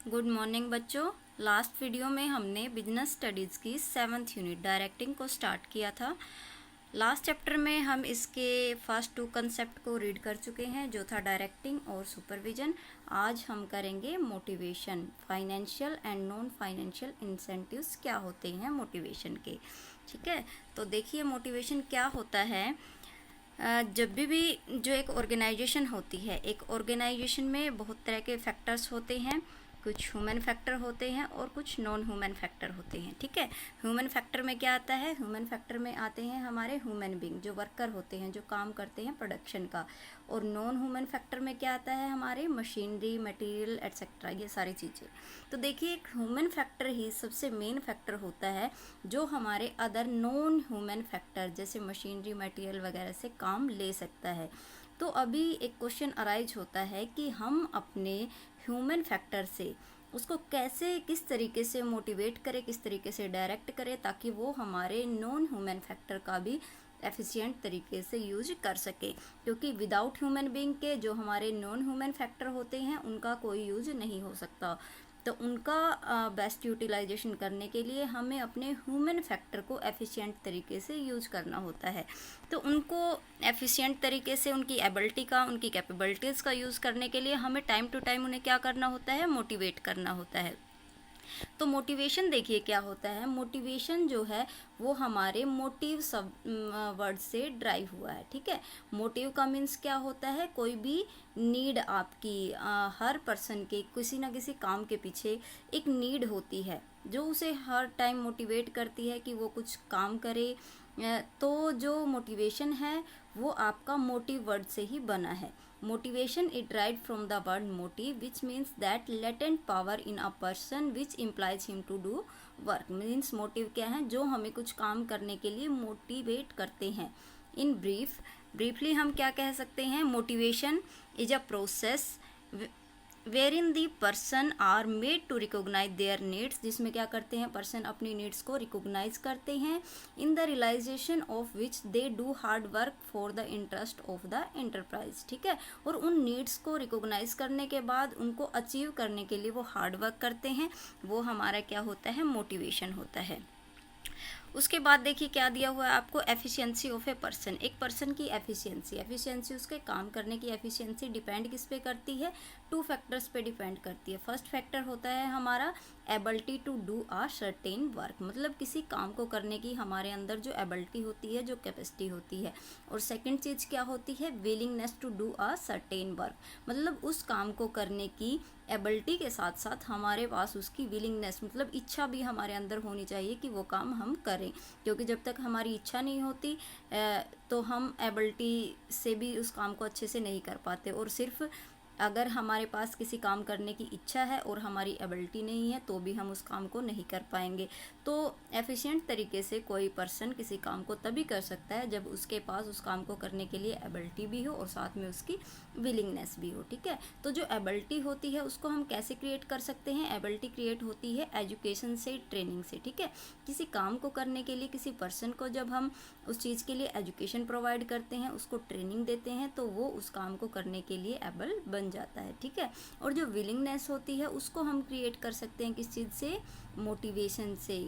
Good morning बच्चों। Last video में हमने बिजनेस स्टडीज़ की 7th यूनिट डायरेक्टिंग को स्टार्ट किया था। लास्ट चैप्टर में हम इसके फर्स्ट 2 कंसेप्ट को रीड कर चुके हैं, जो था डायरेक्टिंग और सुपरविजन। आज हम करेंगे motivation, financial and non financial incentives क्या होते हैं मोटिवेशन के। ठीक है, तो देखिए मोटिवेशन क्या होता है। जब भी जो एक ऑर्गेनाइजेशन होती है, एक ऑर्गेनाइजेशन में बहुत तरह के फैक्टर्स होते हैं। कुछ ह्यूमन फैक्टर होते हैं और कुछ नॉन ह्यूमन फैक्टर होते हैं। ठीक है, ह्यूमन फैक्टर में क्या आता है? ह्यूमन फैक्टर में आते हैं हमारे ह्यूमन बीइंग, जो वर्कर होते हैं, जो काम करते हैं प्रोडक्शन का। और नॉन ह्यूमन फैक्टर में क्या आता है? हमारे मशीनरी, मटेरियल एट्सेट्रा, ये सारी चीज़ें। तो देखिए, एक ह्यूमन फैक्टर ही सबसे मेन फैक्टर होता है, जो हमारे अदर नॉन ह्यूमन फैक्टर जैसे मशीनरी, मटेरियल वगैरह से काम ले सकता है। तो अभी एक क्वेश्चन अराइज होता है कि हम अपने ह्यूमन फैक्टर से उसको कैसे, किस तरीके से मोटिवेट करें, किस तरीके से डायरेक्ट करें, ताकि वो हमारे नॉन ह्यूमन फैक्टर का भी एफिशिएंट तरीके से यूज कर सके। क्योंकि विदाउट ह्यूमन बीइंग के जो हमारे नॉन ह्यूमन फैक्टर होते हैं, उनका कोई यूज नहीं हो सकता। तो उनका बेस्ट यूटिलाइजेशन करने के लिए हमें अपने ह्यूमन फैक्टर को एफिशिएंट तरीके से यूज करना होता है। तो उनको एफिशिएंट तरीके से, उनकी एबिलिटी का, उनकी कैपेबिलिटीज़ का यूज़ करने के लिए हमें टाइम टू टाइम उन्हें क्या करना होता है? मोटिवेट करना होता है। तो मोटिवेशन देखिए क्या होता है। मोटिवेशन जो है वो हमारे मोटिव सब वर्ड से ड्राइव हुआ है। ठीक है, मोटिव का मीन्स क्या होता है? कोई भी नीड आपकी, हर पर्सन के किसी ना किसी काम के पीछे एक नीड होती है, जो उसे हर टाइम मोटिवेट करती है कि वो कुछ काम करे। तो जो मोटिवेशन है वो आपका मोटिव वर्ड से ही बना है। Motivation is derived from the word motive, which means that latent power in a person which implies him to do work. Means motive क्या है? जो हमें कुछ काम करने के लिए मोटिवेट करते हैं। In briefly हम क्या कह सकते हैं? Motivation is a process wherein the person are made to recognize their needs, जिसमें क्या करते हैं? पर्सन अपनी नीड्स को रिकोगनाइज करते हैं। In the realization of which they do hard work for the interest of the enterprise. ठीक है, और उन नीड्स को रिकोगनाइज करने के बाद उनको अचीव करने के लिए वो हार्ड वर्क करते हैं। वो हमारा क्या होता है? मोटिवेशन होता है। उसके बाद देखिए क्या दिया हुआ है आपको? Efficiency of a person. एक पर्सन की एफिशिएंसी उसके काम करने की एफिशिएंसी डिपेंड किस पे करती है? 2 फैक्टर्स पे डिपेंड करती है। फर्स्ट फैक्टर होता है हमारा ability to do a certain work, मतलब किसी काम को करने की हमारे अंदर जो एबिलिटी होती है, जो कैपेसिटी होती है। और सेकंड चीज़ क्या होती है? Willingness to do a certain work, मतलब उस काम को करने की एबिलिटी के साथ साथ हमारे पास उसकी विलिंगनेस, मतलब इच्छा भी हमारे अंदर होनी चाहिए कि वो काम हम करें। क्योंकि जब तक हमारी इच्छा नहीं होती तो हम एबिलिटी से भी उस काम को अच्छे से नहीं कर पाते। और सिर्फ अगर हमारे पास किसी काम करने की इच्छा है और हमारी एबिलिटी नहीं है, तो भी हम उस काम को नहीं कर पाएंगे। तो एफिशिएंट तरीके से कोई पर्सन किसी काम को तभी कर सकता है जब उसके पास उस काम को करने के लिए एबिलिटी भी हो और साथ में उसकी विलिंगनेस भी हो। ठीक है, तो जो एबिलिटी होती है उसको हम कैसे क्रिएट कर सकते हैं? एबिलिटी क्रिएट होती है एजुकेशन से, ट्रेनिंग से। ठीक है, किसी काम को करने के लिए किसी पर्सन को जब हम उस चीज़ के लिए एजुकेशन प्रोवाइड करते हैं, उसको ट्रेनिंग देते हैं, तो वो उस काम को करने के लिए एबल बन जाता है। ठीक है, और जो विलिंगनेस होती है उसको हम क्रिएट कर सकते हैं किस चीज़ से? मोटिवेशन से,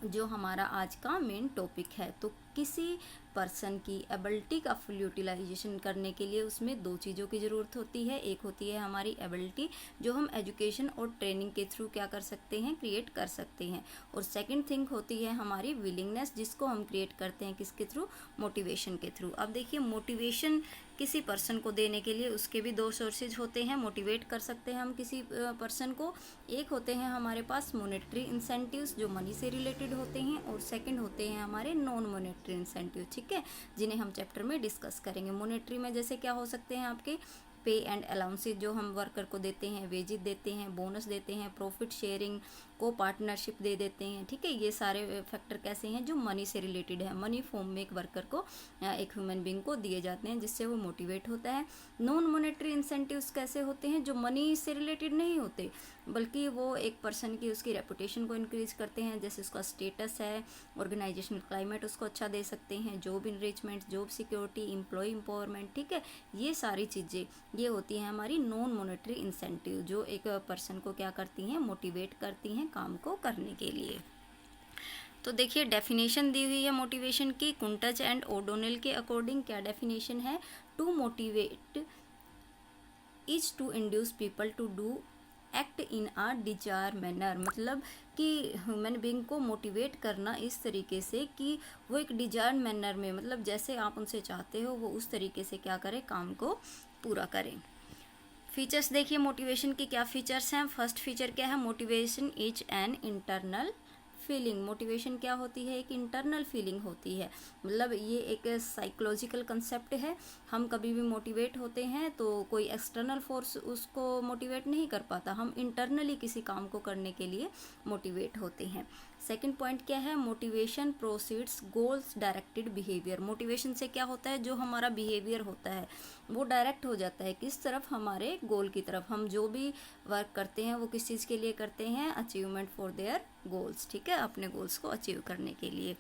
जो हमारा आज का मेन टॉपिक है। तो किसी पर्सन की एबिलिटी का फुल यूटिलाइजेशन करने के लिए उसमें 2 चीज़ों की ज़रूरत होती है। एक होती है हमारी एबिलिटी, जो हम एजुकेशन और ट्रेनिंग के थ्रू क्या कर सकते हैं? क्रिएट कर सकते हैं। और सेकंड थिंग होती है हमारी विलिंगनेस, जिसको हम क्रिएट करते हैं किसके थ्रू? मोटिवेशन के थ्रू। अब देखिए, मोटिवेशन किसी पर्सन को देने के लिए उसके भी 2 सोर्सेज होते हैं। मोटिवेट कर सकते हैं हम किसी पर्सन को। एक होते हैं हमारे पास मॉनेटरी इंसेंटिव्स, जो मनी से रिलेटेड होते हैं, और सेकंड होते हैं हमारे नॉन मॉनेटरी इंसेंटिव। ठीक है, जिन्हें हम चैप्टर में डिस्कस करेंगे। मॉनेटरी में जैसे क्या हो सकते हैं आपके? पे एंड अलाउंसेज, जो हम वर्कर को देते हैं, वेजेस देते हैं, बोनस देते हैं, प्रॉफिट शेयरिंग, को पार्टनरशिप दे देते हैं। ठीक है, ये सारे फैक्टर कैसे हैं? जो मनी से रिलेटेड है। मनी फॉर्म में एक वर्कर को, एक ह्यूमन बीइंग को दिए जाते हैं, जिससे वो मोटिवेट होता है। नॉन मॉनेटरी इंसेंटिव्स कैसे होते हैं? जो मनी से रिलेटेड नहीं होते, बल्कि वो एक पर्सन की, उसकी रेपुटेशन को इंक्रीज करते हैं। जैसे उसका स्टेटस है, ऑर्गेनाइजेशनल क्लाइमेट उसको अच्छा दे सकते हैं, job enrichment, job security, employee empowerment. ठीक है, ये सारी चीज़ें ये होती हैं हमारी नॉन मॉनेटरी इंसेंटिव, जो एक पर्सन को क्या करती हैं, मोटिवेट करती हैं काम को करने के लिए। तो देखिए डेफिनेशन दी हुई है मोटिवेशन की, कुंटज एंड ओडोनेल के अकॉर्डिंग क्या डेफिनेशन है, to motivate is to induce people to do act in a desired manner, मतलब कि ह्यूमन बीइंग को मोटिवेट करना इस तरीके से कि वो एक डिजायर मैनर में, मतलब जैसे आप उनसे चाहते हो वो उस तरीके से क्या करें, काम को पूरा करें। फीचर्स देखिए मोटिवेशन के क्या फीचर्स हैं। फर्स्ट फीचर क्या है, motivation is an internal feeling. Motivation क्या होती है, एक इंटरनल फीलिंग होती है, मतलब ये एक साइकोलॉजिकल कंसेप्ट है। हम कभी भी मोटिवेट होते हैं तो कोई एक्सटर्नल फोर्स उसको मोटिवेट नहीं कर पाता, हम इंटरनली किसी काम को करने के लिए मोटिवेट होते हैं। सेकंड पॉइंट क्या है, motivation proceeds goals directed behaviour. Motivation से क्या होता है, जो हमारा बिहेवियर होता है वो डायरेक्ट हो जाता है किस तरफ, हमारे गोल की तरफ। हम जो भी वर्क करते हैं वो किस चीज़ के लिए करते हैं, अचीवमेंट फॉर देयर गोल्स, ठीक है, अपने गोल्स को अचीव करने के लिए।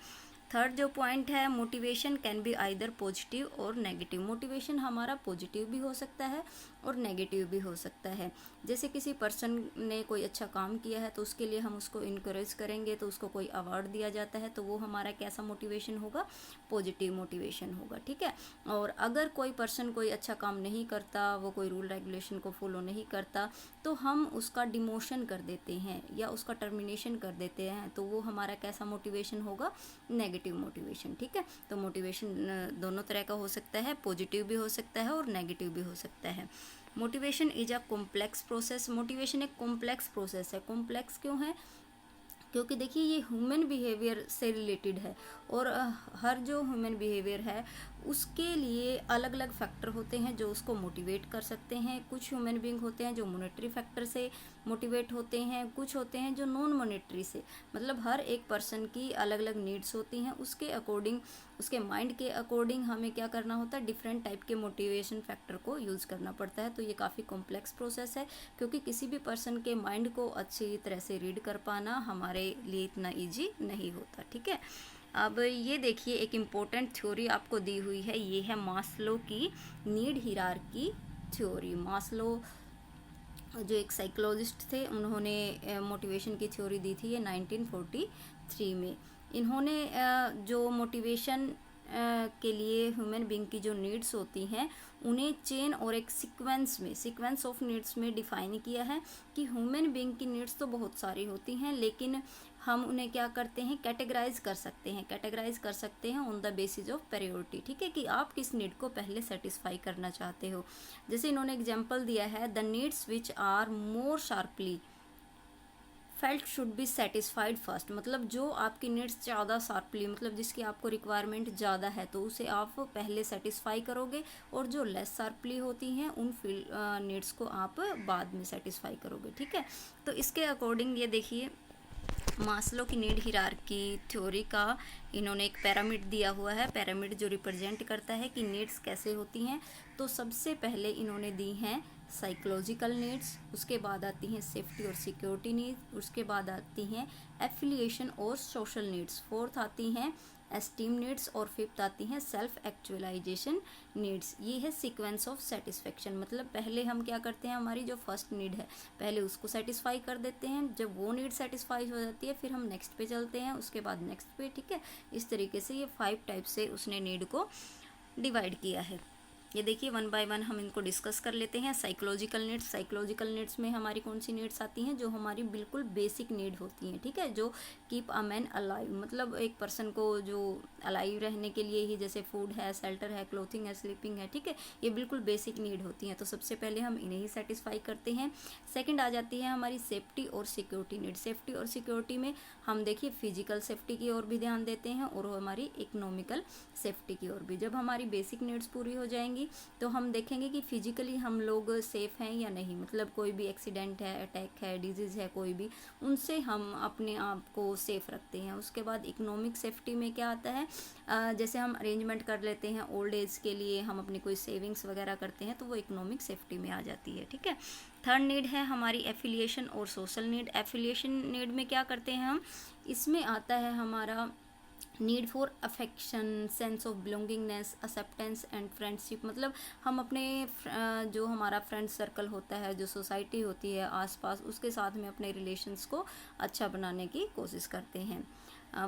थर्ड जो पॉइंट है, motivation can be either positive और नेगेटिव। मोटिवेशन हमारा पॉजिटिव भी हो सकता है और नेगेटिव भी हो सकता है। जैसे किसी पर्सन ने कोई अच्छा काम किया है तो उसके लिए हम उसको इनकरेज करेंगे तो उसको कोई अवार्ड दिया जाता है, तो वो हमारा कैसा मोटिवेशन होगा, पॉजिटिव मोटिवेशन होगा, ठीक है। और अगर कोई पर्सन कोई अच्छा काम नहीं करता, वो कोई रूल रेगुलेशन को फॉलो नहीं करता, तो हम उसका डिमोशन कर देते हैं या उसका टर्मिनेशन कर देते हैं, तो वो हमारा कैसा मोटिवेशन होगा, नेगेटिव मोटिवेशन, ठीक है। तो मोटिवेशन दोनों तरह का हो सकता है, पॉजिटिव भी हो सकता है और नेगेटिव भी हो सकता है। Motivation is a complex process. Motivation एक कॉम्प्लेक्स प्रोसेस है। कॉम्प्लेक्स क्यों है, क्योंकि देखिए ये ह्यूमन बिहेवियर से रिलेटेड है और हर जो ह्यूमन बिहेवियर है उसके लिए अलग अलग फैक्टर होते हैं जो उसको मोटिवेट कर सकते हैं। कुछ ह्यूमन बीइंग होते हैं जो मॉनेटरी फैक्टर से मोटिवेट होते हैं, कुछ होते हैं जो नॉन मॉनेटरी से, मतलब हर एक पर्सन की अलग अलग नीड्स होती हैं, उसके अकॉर्डिंग, उसके माइंड के अकॉर्डिंग हमें क्या करना होता है, डिफरेंट टाइप के मोटिवेशन फैक्टर को यूज़ करना पड़ता है। तो ये काफ़ी कॉम्प्लेक्स प्रोसेस है, क्योंकि किसी भी पर्सन के माइंड को अच्छी तरह से रीड कर पाना हमारे लिए इतना ईजी नहीं होता, ठीक है। अब ये देखिए एक इम्पोर्टेंट थ्योरी आपको दी हुई है, ये है मास्लो की नीड हिरार्की थ्योरी। मास्लो जो एक साइकोलॉजिस्ट थे, उन्होंने मोटिवेशन की थ्योरी दी थी ये 1943 में। इन्होंने जो मोटिवेशन के लिए ह्यूमन बीइंग की जो नीड्स होती हैं उन्हें चेन और एक सीक्वेंस ऑफ नीड्स में डिफाइन किया है कि ह्यूमन बीइंग की नीड्स तो बहुत सारी होती हैं, लेकिन हम उन्हें क्या करते हैं, कैटेगराइज कर सकते हैं on the basis of priority, ठीक है, कि आप किस नीड को पहले सेटिस्फाई करना चाहते हो। जैसे इन्होंने एग्जांपल दिया है, the needs which are more sharply felt should be satisfied first, मतलब जो आपकी नीड्स ज़्यादा शार्पली, मतलब जिसकी आपको रिक्वायरमेंट ज़्यादा है तो उसे आप पहले सेटिस्फाई करोगे, और जो लेस शार्पली होती हैं उन नीड्स को आप बाद में सेटिस्फाई करोगे, ठीक है। तो इसके अकॉर्डिंग ये देखिए मास्लो की नीड हिरार्की थ्योरी का इन्होंने एक पिरामिड दिया हुआ है, पिरामिड जो रिप्रेजेंट करता है कि नीड्स कैसे होती हैं। तो सबसे पहले इन्होंने दी हैं साइकोलॉजिकल नीड्स, उसके बाद आती हैं सेफ्टी और सिक्योरिटी नीड्स, उसके बाद आती हैं एफिलिएशन और सोशल नीड्स, फोर्थ आती हैं एस्टीम नीड्स और फिफ्थ आती हैं सेल्फ एक्चुअलाइजेशन नीड्स। ये है सीक्वेंस ऑफ सेटिस्फेक्शन, मतलब पहले हम क्या करते हैं, हमारी जो फर्स्ट नीड है पहले उसको सेटिस्फाई कर देते हैं, जब वो नीड सेटिस्फाई हो जाती है फिर हम नेक्स्ट पे चलते हैं, उसके बाद नेक्स्ट पे, ठीक है। इस तरीके से ये 5 टाइप से उसने नीड को डिवाइड किया है। ये देखिए वन बाय वन हम इनको डिस्कस कर लेते हैं। साइकोलॉजिकल नीड्स में हमारी कौन सी नीड्स आती हैं, जो हमारी बिल्कुल बेसिक नीड होती हैं, ठीक है, जो कीप अ मैन अलाइव, मतलब एक पर्सन को जो अलाइव रहने के लिए ही, जैसे फूड है, शेल्टर है, क्लोथिंग है, स्लीपिंग है, ठीक है, ये बिल्कुल बेसिक नीड होती हैं। तो सबसे पहले हम इन्हें ही सेटिस्फाई करते हैं। सेकेंड आ जाती है हमारी सेफ्टी और सिक्योरिटी नीड। सेफ्टी और सिक्योरिटी में हम देखिए फिजिकल सेफ्टी की ओर भी ध्यान देते हैं और हमारी इकोनॉमिकल सेफ्टी की ओर भी। जब हमारी बेसिक नीड्स पूरी हो जाएंगी तो हम देखेंगे कि फिजिकली हम लोग सेफ हैं या नहीं, मतलब कोई भी एक्सीडेंट है, अटैक है, डिजीज़ है कोई भी, उनसे हम अपने आप को सेफ रखते हैं। उसके बाद इकोनॉमिक सेफ्टी में क्या आता है, जैसे हम अरेंजमेंट कर लेते हैं ओल्ड एज के लिए, हम अपनी कोई सेविंग्स वगैरह करते हैं, तो वो इकोनॉमिक सेफ्टी में आ जाती है, ठीक है। थर्ड नीड है हमारी एफिलिएशन और सोशल नीड। एफिलिएशन नीड में क्या करते हैं हम, इसमें आता है हमारा need for affection, sense of belongingness, acceptance and friendship, मतलब हम अपने जो हमारा फ्रेंड सर्कल होता है, जो सोसाइटी होती है आसपास, उसके साथ में अपने रिलेशंस को अच्छा बनाने की कोशिश करते हैं।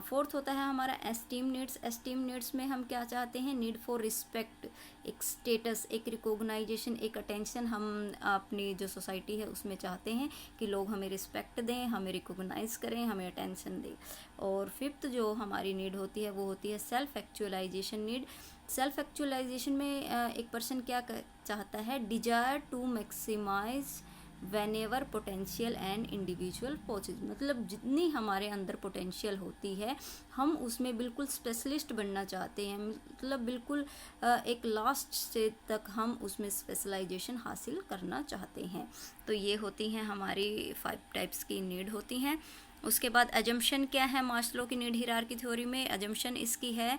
फोर्थ होता है हमारा एस्टीम नीड्स। एस्टीम नीड्स में हम क्या चाहते हैं? नीड फॉर रिस्पेक्ट, एक स्टेटस, एक रिकॉग्नाइजेशन, एक अटेंशन हम अपनी जो सोसाइटी है उसमें चाहते हैं कि लोग हमें रिस्पेक्ट दें, हमें रिकॉग्नाइज करें, हमें अटेंशन दें। और फिफ्थ जो हमारी नीड होती है वो होती है self actualization need. Self actualization में एक पर्सन क्या चाहता है? Desire to maximize whenever potential and individual possess, मतलब जितनी हमारे अंदर पोटेंशियल होती है हम उसमें बिल्कुल स्पेशलिस्ट बनना चाहते हैं, मतलब बिल्कुल एक लास्ट स्टेज तक हम उसमें स्पेशलाइजेशन हासिल करना चाहते हैं। तो ये होती हैं हमारी 5 टाइप्स की नीड होती हैं। उसके बाद अजम्पशन क्या है मास्लो की नीड हिरार्की थ्योरी में? अजम्पशन इसकी है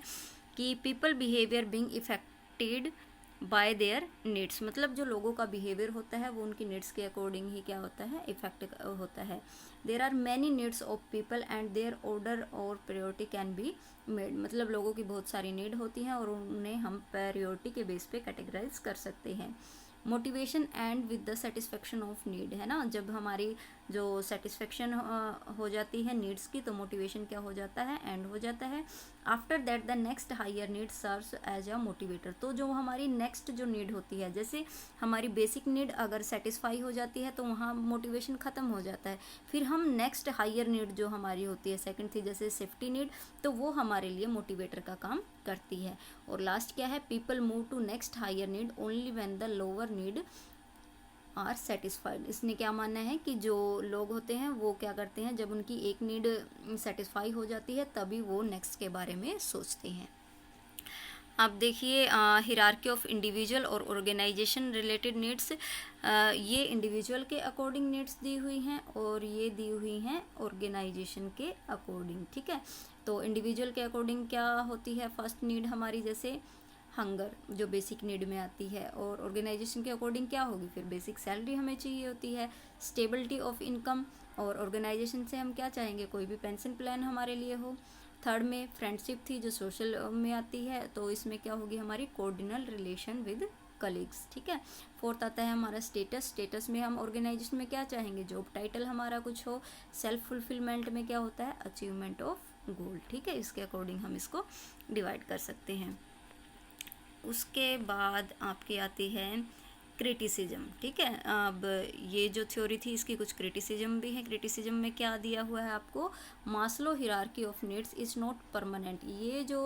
कि people behaviour being affected by there needs, मतलब जो लोगों का बिहेवियर होता है वो उनकी नीड्स के अकॉर्डिंग ही क्या होता है? इफेक्ट होता है। There are many needs of people and their order और प्रायोरिटी कैन बी मेड, मतलब लोगों की बहुत सारी नीड होती हैं और उन्हें हम प्रायोरिटी के बेस पे कैटेगराइज कर सकते हैं। Motivation and with the satisfaction of need, है ना, जब हमारी जो सेटिस्फेक्शन हो जाती है नीड्स की तो मोटिवेशन क्या हो जाता है? एंड हो जाता है। After that the next higher need serves as a motivator, तो जो हमारी नेक्स्ट जो नीड होती है, जैसे हमारी बेसिक नीड अगर सेटिस्फाई हो जाती है तो वहाँ मोटिवेशन ख़त्म हो जाता है, फिर हम नेक्स्ट हायर नीड जो हमारी होती है सेकंड थी जैसे सेफ्टी नीड, तो वो हमारे लिए मोटिवेटर का काम करती है। और लास्ट क्या है? People move to next higher need only when the lower need are satisfied. इसने क्या मानना है कि जो लोग होते हैं वो क्या करते हैं, जब उनकी एक नीड सेटिस्फाई हो जाती है तभी वो नेक्स्ट के बारे में सोचते हैं। अब देखिए हिरार्की ऑफ इंडिविजुअल और ऑर्गेनाइजेशन रिलेटेड नीड्स, ये इंडिविजुअल के अकॉर्डिंग नीड्स दी हुई हैं और ये दी हुई हैं ऑर्गेनाइजेशन के अकॉर्डिंग, ठीक है। तो इंडिविजुअल के अकॉर्डिंग क्या होती है? फर्स्ट नीड हमारी जैसे हंगर जो बेसिक नीड में आती है, और ऑर्गेनाइजेशन के अकॉर्डिंग क्या होगी? फिर बेसिक सैलरी हमें चाहिए होती है, स्टेबिलिटी ऑफ इनकम, और ऑर्गेनाइजेशन से हम क्या चाहेंगे? कोई भी पेंशन प्लान हमारे लिए हो। थर्ड में फ्रेंडशिप थी जो सोशल में आती है, तो इसमें क्या होगी? हमारी कोऑर्डिनल रिलेशन विद कलीग्स, ठीक है। फोर्थ आता है हमारा स्टेटस। स्टेटस में हम ऑर्गेनाइजेशन में क्या चाहेंगे? जॉब टाइटल हमारा कुछ हो। सेल्फ फुलफिलमेंट में क्या होता है? अचीवमेंट ऑफ गोल, ठीक है। इसके अकॉर्डिंग हम इसको डिवाइड कर सकते हैं। उसके बाद आपकी आती है क्रिटिसिज्म, ठीक है। अब ये जो थ्योरी थी इसकी कुछ क्रिटिसिज्म भी है। क्रिटिसिज्म में क्या दिया हुआ है आपको? Maslow hierarchy of needs is not permanent, ये जो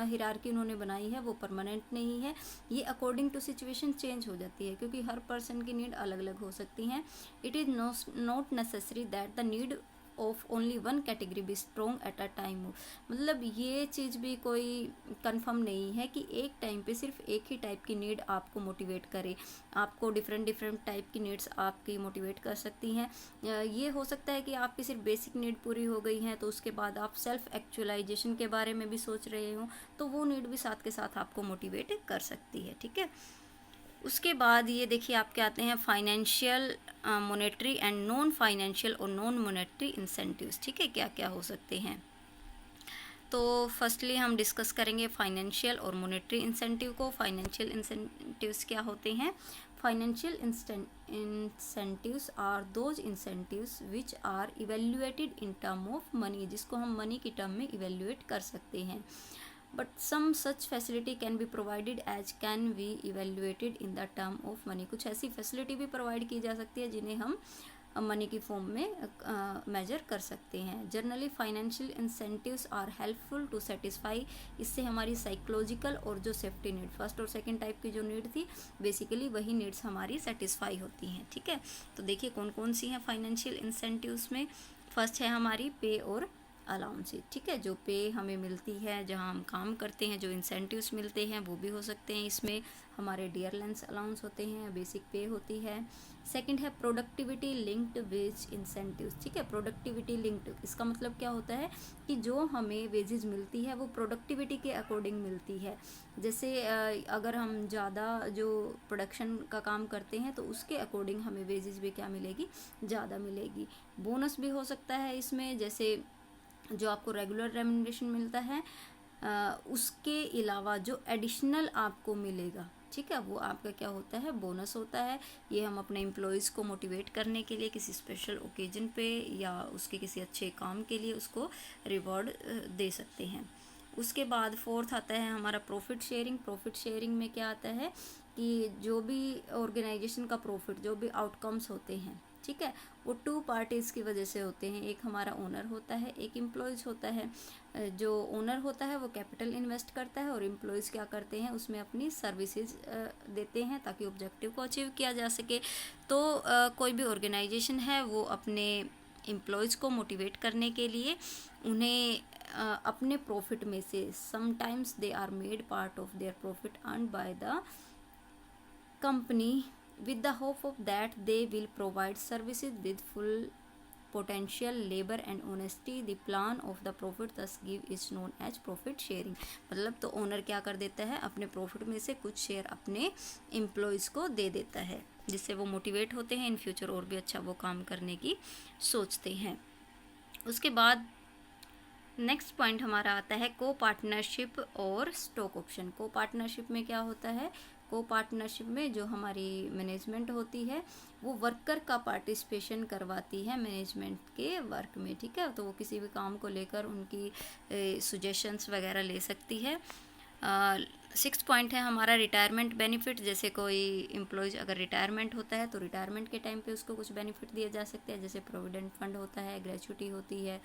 हिरार्की उन्होंने बनाई है वो परमानेंट नहीं है, ये अकॉर्डिंग टू सिचुएशन चेंज हो जाती है, क्योंकि हर पर्सन की नीड अलग अलग हो सकती हैं। It is not necessary that the need of only one category be strong at a time, मतलब ये चीज़ भी कोई कंफर्म नहीं है कि एक टाइम पे सिर्फ एक ही टाइप की नीड आपको मोटिवेट करे। आपको डिफरेंट डिफरेंट टाइप की नीड्स आपकी मोटिवेट कर सकती हैं। ये हो सकता है कि आपकी सिर्फ बेसिक नीड पूरी हो गई है तो उसके बाद आप सेल्फ एक्चुअलाइजेशन के बारे में भी सोच रहे हो, तो वो नीड भी साथ के साथ आपको मोटिवेट कर सकती है, ठीक है। उसके बाद ये देखिए आपके आते हैं financial, monetary and non financial और नॉन मॉनेटरी इंसेंटिव्स, ठीक है, क्या क्या हो सकते हैं। तो फर्स्टली हम डिस्कस करेंगे फाइनेंशियल और मॉनेटरी इंसेंटिव को। फाइनेंशियल इंसेंटिव्स क्या होते हैं? Financial incentives are those incentives which are evaluated in term of money, जिसको हम मनी की टर्म में इवेल्युएट कर सकते हैं। But some such facility can be provided as can be evaluated in the term of money, कुछ ऐसी facility भी प्रोवाइड की जा सकती है जिन्हें हम मनी की फॉर्म में मेजर कर सकते हैं। Generally financial incentives are helpful to satisfy, इससे हमारी साइकोलॉजिकल और जो सेफ्टी नीड, फर्स्ट और सेकंड टाइप की जो नीड थी बेसिकली वही नीड्स हमारी सेटिस्फाई होती हैं, ठीक है। तो देखिए कौन कौन सी हैं फाइनेंशियल इंसेंटिव्स में। फर्स्ट है हमारी पे और अलाउंसेज, ठीक है, जो पे हमें मिलती है जहाँ हम काम करते हैं, जो इंसेंटिव्स मिलते हैं वो भी हो सकते हैं इसमें। हमारे डियरलेंस अलाउंस होते हैं, बेसिक पे होती है। सेकंड है प्रोडक्टिविटी लिंक्ड वेज इंसेंटिव्स, ठीक है। प्रोडक्टिविटी लिंक्ड, इसका मतलब क्या होता है कि जो हमें वेजेज मिलती है वो प्रोडक्टिविटी के अकॉर्डिंग मिलती है। जैसे अगर हम ज़्यादा जो प्रोडक्शन का काम करते हैं तो उसके अकॉर्डिंग हमें वेजेज भी क्या मिलेगी? ज़्यादा मिलेगी। बोनस भी हो सकता है इसमें, जैसे जो आपको रेगुलर रेम्युनरेशन मिलता है उसके अलावा जो एडिशनल आपको मिलेगा, ठीक है, वो आपका क्या होता है, बोनस होता है। ये हम अपने एम्प्लॉयज़ को मोटिवेट करने के लिए किसी स्पेशल ओकेजन पे या उसके किसी अच्छे काम के लिए उसको रिवॉर्ड दे सकते हैं। उसके बाद फोर्थ आता है हमारा प्रॉफिट शेयरिंग। प्रॉफिट शेयरिंग में क्या आता है कि जो भी ऑर्गेनाइजेशन का प्रॉफिट, जो भी आउटकम्स होते हैं, ठीक है, वो टू पार्टीज़ की वजह से होते हैं। एक हमारा ओनर होता है, एक एम्प्लॉयज़ होता है। जो ओनर होता है वो कैपिटल इन्वेस्ट करता है और एम्प्लॉयज़ क्या करते हैं, उसमें अपनी सर्विसेज देते हैं ताकि ऑब्जेक्टिव को अचीव किया जा सके। तो कोई भी ऑर्गेनाइजेशन है वो अपने एम्प्लॉयज़ को मोटिवेट करने के लिए उन्हें अपने प्रॉफिट में से sometimes they are made part of their profit earned by the company with the hope of that they will provide services with full potential labor and honesty. The plan of the profit thus give is known as profit sharing. मतलब तो owner क्या कर देता है, अपने profit में से कुछ शेयर अपने एम्प्लॉयज़ को दे देता है, जिससे वो मोटिवेट होते हैं इन फ्यूचर और भी अच्छा वो काम करने की सोचते हैं। उसके बाद नेक्स्ट पॉइंट हमारा आता है को पार्टनरशिप और स्टॉक ऑप्शन। को पार्टनरशिप में क्या होता है, को पार्टनरशिप में जो हमारी मैनेजमेंट होती है वो वर्कर का पार्टिसिपेशन करवाती है मैनेजमेंट के वर्क में, ठीक है, तो वो किसी भी काम को लेकर उनकी सजेशंस वगैरह ले सकती है। सिक्स पॉइंट है हमारा रिटायरमेंट बेनिफिट। जैसे कोई एम्प्लॉयज़ अगर रिटायरमेंट होता है तो रिटायरमेंट के टाइम पे उसको कुछ बेनिफिट दिए जा सकते हैं, जैसे प्रोविडेंट फंड होता है, ग्रेच्युटी होती है,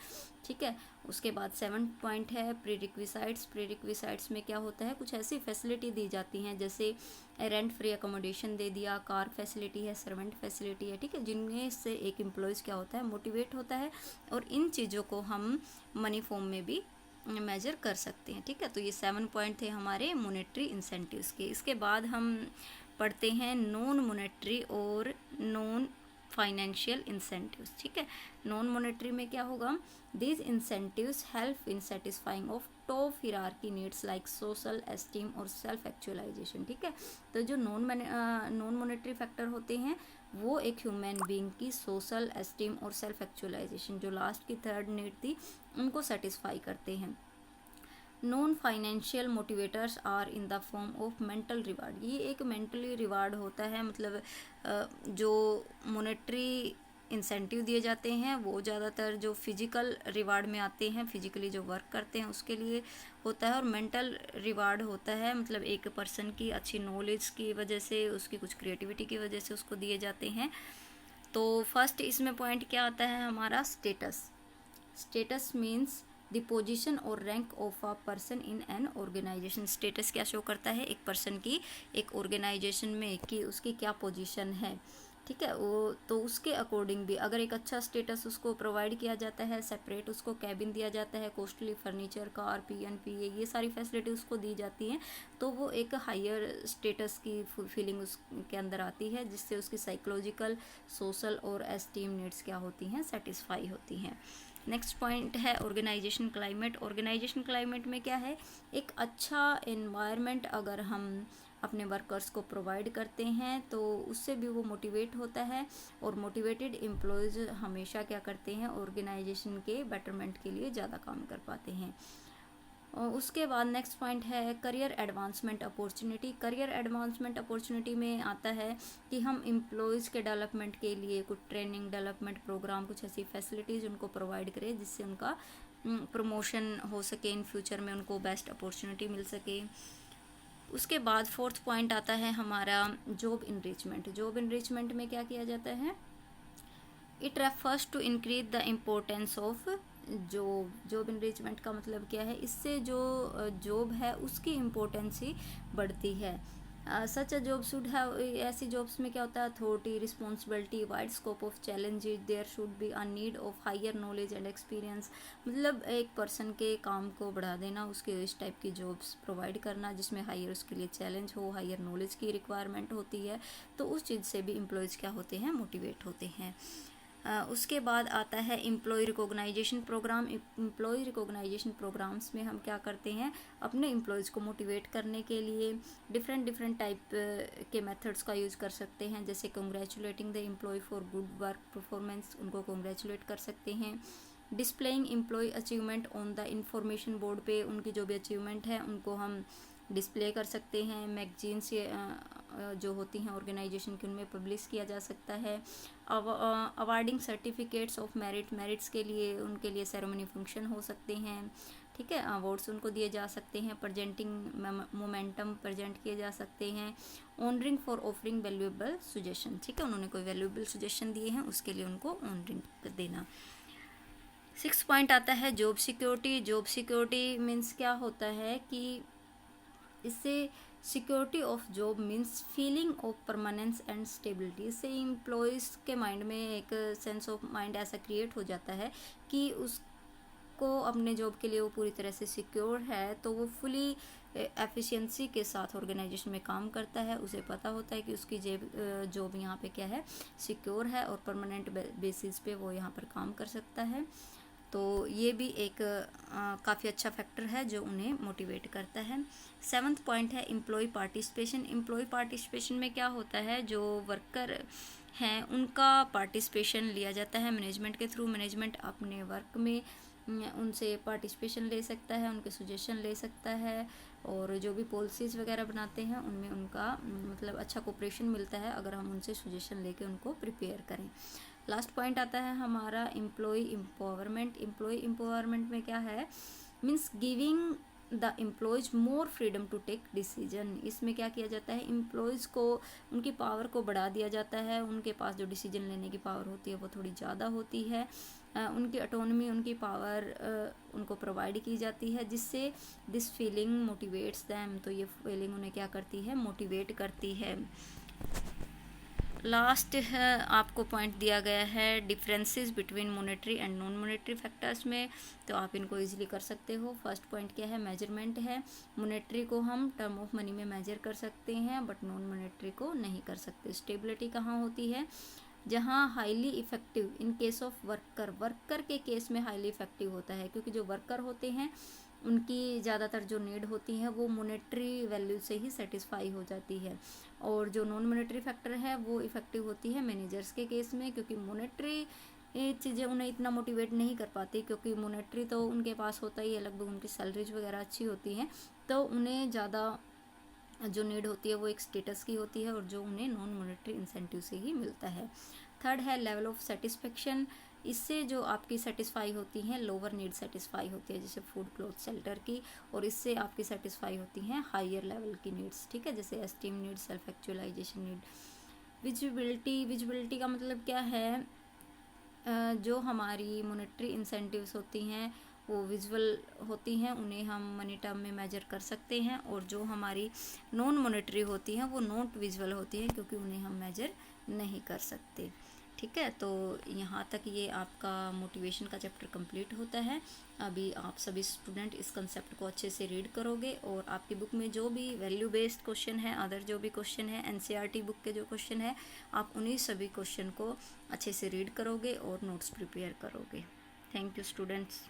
ठीक है। उसके बाद 7 पॉइंट है प्रीरिक्विसाइट्स। प्रीरिक्विसाइट्स में क्या होता है, कुछ ऐसी फैसिलिटी दी जाती हैं जैसे रेंट फ्री अकोमोडेशन दे दिया, कार फैसिलिटी है, सर्वेंट फैसिलिटी है, ठीक है, जिनमें से एक एम्प्लॉयज़ क्या होता है, मोटिवेट होता है और इन चीज़ों को हम मनी फॉर्म में भी मेजर कर सकते हैं, ठीक है। तो ये 7 पॉइंट थे हमारे मॉनेटरी इंसेंटिव्स के। इसके बाद हम पढ़ते हैं नॉन मॉनेटरी और नॉन फाइनेंशियल इंसेंटिव्स, ठीक है। नॉन मॉनेटरी में क्या होगा, these incentives help in satisfying of top hierarchy needs like social esteem और सेल्फ एक्चुअलाइजेशन, ठीक है। तो जो नॉन मॉनेटरी फैक्टर होते हैं वो एक ह्यूमन बीइंग की सोशल एस्टीम और सेल्फ एक्चुअलाइजेशन, जो लास्ट की थर्ड नीड थी, उनको सेटिस्फाई करते हैं। Non financial motivators are in the form of mental reward. ये एक मेंटली रिवार्ड होता है, मतलब जो मॉनेटरी इंसेंटिव दिए जाते हैं वो ज़्यादातर जो फिजिकल रिवार्ड में आते हैं, फिजिकली जो वर्क करते हैं उसके लिए होता है, और मेंटल रिवार्ड होता है मतलब एक पर्सन की अच्छी नॉलेज की वजह से, उसकी कुछ क्रिएटिविटी की वजह से उसको दिए जाते हैं। तो फर्स्ट इसमें पॉइंट क्या आता है हमारा, status. Status means the position और rank of a person in an organization. Status क्या शो करता है, एक पर्सन की एक ऑर्गेनाइजेशन में कि उसकी क्या पोजीशन है, ठीक है। वो तो उसके अकॉर्डिंग भी अगर एक अच्छा स्टेटस उसको प्रोवाइड किया जाता है, सेपरेट उसको कैबिन दिया जाता है, कॉस्टली फर्नीचर, कार, PNPA, ये सारी फैसिलिटी उसको दी जाती हैं, तो वो एक हायर स्टेटस की फीलिंग उसके अंदर आती है, जिससे उसकी साइकोलॉजिकल, सोशल और एस्टीम नीड्स क्या होती हैं, सेटिस्फाई होती हैं। नेक्स्ट पॉइंट है ऑर्गेनाइजेशन क्लाइमेट। ऑर्गेनाइजेशन क्लाइमेट में क्या है, एक अच्छा एनवायरनमेंट अगर हम अपने वर्कर्स को प्रोवाइड करते हैं तो उससे भी वो मोटिवेट होता है, और मोटिवेटेड एम्प्लॉयज़ हमेशा क्या करते हैं, ऑर्गेनाइजेशन के बेटरमेंट के लिए ज़्यादा काम कर पाते हैं। और उसके बाद नेक्स्ट पॉइंट है career advancement opportunity. Career advancement opportunity में आता है कि हम एम्प्लॉयज़ के डेवलपमेंट के लिए कुछ ट्रेनिंग डेवलपमेंट प्रोग्राम, कुछ ऐसी फैसिलिटीज़ उनको प्रोवाइड करें जिससे उनका प्रमोशन हो सके, इन फ्यूचर में उनको बेस्ट अपॉर्चुनिटी मिल सके। उसके बाद फोर्थ पॉइंट आता है हमारा जॉब इनरिचमेंट। जॉब इनरिचमेंट में क्या किया जाता है, it refers to increase the importance of job. Job enrichment का मतलब क्या है, इससे जो जॉब है उसकी इम्पोर्टेंस ही बढ़ती है। Such a job should have, ऐसी जॉब्स में क्या होता है, authority, responsibility, wide scope of challenges, there should be a need of higher knowledge and experience. मतलब एक पर्सन के काम को बढ़ा देना, उसके इस टाइप की जॉब्स प्रोवाइड करना जिसमें हायर उसके लिए चैलेंज हो, हायर नॉलेज की रिक्वायरमेंट होती है, तो उस चीज़ से भी एम्प्लॉयज़ क्या होते हैं, मोटिवेट होते हैं। उसके बाद आता है employee recognition program. Employee recognition programs में हम क्या करते हैं, अपने एम्प्लॉयज़ को मोटिवेट करने के लिए डिफरेंट टाइप के मेथड्स का यूज़ कर सकते हैं, जैसे congratulating the employee for good work performance, उनको कंग्रेचुलेट कर सकते हैं। Displaying employee achievement on the information board पे उनकी जो भी अचीवमेंट है उनको हम डिस्प्ले कर सकते हैं। मैगजीन्स जो होती हैं ऑर्गेनाइजेशन की, उनमें पब्लिश किया जा सकता है। अवार्डिंग सर्टिफिकेट्स ऑफ मेरिट्स के लिए उनके लिए सेरेमनी फंक्शन हो सकते हैं, ठीक है। अवार्ड्स उनको दिए जा सकते हैं। प्रेजेंटिंग मोमेंटम प्रेजेंट किए जा सकते हैं। Honouring for offering valuable suggestion, ठीक है, उन्होंने कोई वैल्यूएबल सजेशन दिए हैं उसके लिए उनको ऑनरिंग देना। 6 पॉइंट आता है job security. Job security means क्या होता है कि इससे security of job means feeling of permanence and stability. इससे एम्प्लॉयज़ के माइंड में एक सेंस ऑफ माइंड ऐसा क्रिएट हो जाता है कि उसको अपने जॉब के लिए वो पूरी तरह से सिक्योर है, तो वो फुली एफिशिएंसी के साथ ऑर्गेनाइजेशन में काम करता है। उसे पता होता है कि उसकी जॉब यहाँ पे क्या है, सिक्योर है और परमानेंट बेसिस पे वो यहाँ पर काम कर सकता है। तो ये भी एक काफ़ी अच्छा फैक्टर है जो उन्हें मोटिवेट करता है। 7th पॉइंट है एम्प्लॉय पार्टिसिपेशन। एम्प्लॉय पार्टिसिपेशन में क्या होता है, जो वर्कर हैं उनका पार्टिसिपेशन लिया जाता है मैनेजमेंट के थ्रू। मैनेजमेंट अपने वर्क में उनसे पार्टिसिपेशन ले सकता है, उनके सजेशन ले सकता है, और जो भी पॉलिसीज़ वगैरह बनाते हैं उनमें उनका मतलब अच्छा कोऑपरेशन मिलता है अगर हम उनसे सजेशन लेके उनको प्रिपेयर करें। लास्ट पॉइंट आता है हमारा एम्प्लॉय एम्पावरमेंट। एम्प्लॉय एम्पावरमेंट में क्या है, means giving the employees more freedom to take decision. इसमें क्या किया जाता है, एम्प्लॉयज़ को उनकी पावर को बढ़ा दिया जाता है। उनके पास जो डिसीजन लेने की पावर होती है वो थोड़ी ज़्यादा होती है। उनकी ऑटोनॉमी, उनकी पावर उनको प्रोवाइड की जाती है, जिससे दिस फीलिंग मोटिवेट्स दैम। तो ये फीलिंग उन्हें क्या करती है, मोटिवेट करती है। लास्ट है आपको पॉइंट दिया गया है differences between monetary and non monetary factors में, तो आप इनको इजीली कर सकते हो। फर्स्ट पॉइंट क्या है, मेजरमेंट है। मॉनेटरी को हम टर्म ऑफ मनी में मेजर कर सकते हैं बट नॉन मॉनेटरी को नहीं कर सकते। स्टेबिलिटी कहाँ होती है, जहाँ highly effective in case of worker के केस में हाईली इफेक्टिव होता है, क्योंकि जो वर्कर होते हैं उनकी ज़्यादातर जो नीड होती है वो मॉनेटरी वैल्यू से ही सेटिस्फाई हो जाती है। और जो नॉन मॉनेटरी फैक्टर है वो इफेक्टिव होती है मैनेजर्स के केस में, क्योंकि मॉनेटरी चीज़ें उन्हें इतना मोटिवेट नहीं कर पाती, क्योंकि मॉनेटरी तो उनके पास होता ही है, लगभग उनकी सैलरीज वगैरह अच्छी होती हैं, तो उन्हें ज़्यादा जो नीड होती है वो एक स्टेटस की होती है और जो उन्हें नॉन मॉनेटरी इंसेंटिव से ही मिलता है। थर्ड है लेवल ऑफ सेटिस्फेक्शन। इससे जो आपकी सेटिस्फाई होती हैं लोअर नीड सेटिस्फाई होती है, जैसे फूड क्लॉथ शेल्टर की, और इससे आपकी सेटिस्फाई होती हैं हायर लेवल की नीड्स, ठीक है, जैसे esteem need, self actualization need. Visibility का मतलब क्या है, जो हमारी मॉनेटरी इंसेंटिव्स होती हैं वो विजुअल होती हैं, उन्हें हम मनी टर्म में मेजर कर सकते हैं, और जो हमारी नॉन मॉनेटरी होती हैं वो नॉट विजुअल होती हैं, क्योंकि उन्हें हम मेजर नहीं कर सकते, ठीक है। तो यहाँ तक ये आपका मोटिवेशन का चैप्टर कंप्लीट होता है। अभी आप सभी स्टूडेंट इस कंसेप्ट को अच्छे से रीड करोगे, और आपकी बुक में जो भी वैल्यू बेस्ड क्वेश्चन है, अदर जो भी क्वेश्चन है, एनसीईआरटी बुक के जो क्वेश्चन है, आप उन्हीं सभी क्वेश्चन को अच्छे से रीड करोगे और नोट्स प्रिपेयर करोगे। Thank you students.